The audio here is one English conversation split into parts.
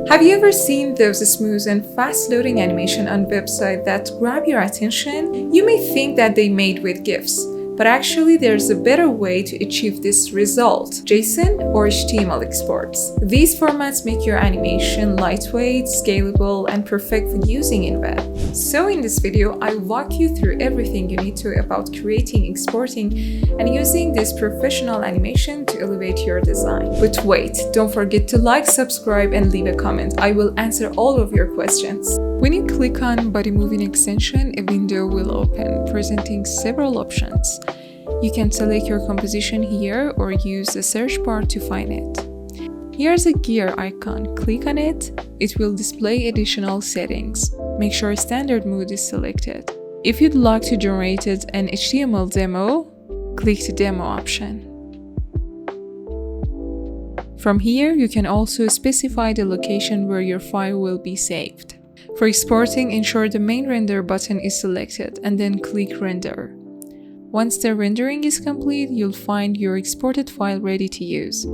Have you ever seen those smooth and fast-loading animation on websites that grab your attention? You may think that they made with GIFs, but actually there's a better way to achieve this result: JSON or HTML exports. These formats make your animation lightweight, scalable, and perfect for using in web. So in this video, I'll walk you through everything you need to about creating, exporting, and using this professional animation to elevate your design. But wait, don't forget to like, subscribe, and leave a comment. I will answer all of your questions. When you click on Bodymovin extension, a window will open, presenting several options. You can select your composition here or use the search bar to find it. Here's a gear icon. Click on it. It will display additional settings. Make sure standard mode is selected. If you'd like to generate an HTML demo, click the demo option. From here, you can also specify the location where your file will be saved. For exporting, ensure the main render button is selected and then click render. Once the rendering is complete, you'll find your exported file ready to use.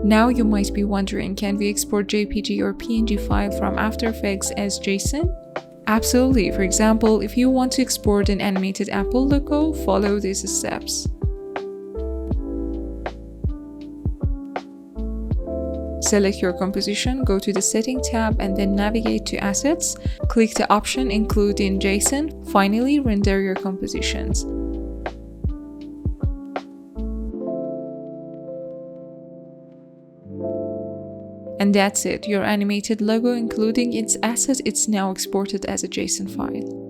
Now you might be wondering, can we export JPG or PNG file from After Effects as JSON? Absolutely. For example, if you want to export an animated Apple logo, follow these steps. Select your composition, go to the Setting tab, and then navigate to Assets. Click the option Include in JSON. Finally, render your compositions. And that's it. Your animated logo, including its asset, is now exported as a JSON file.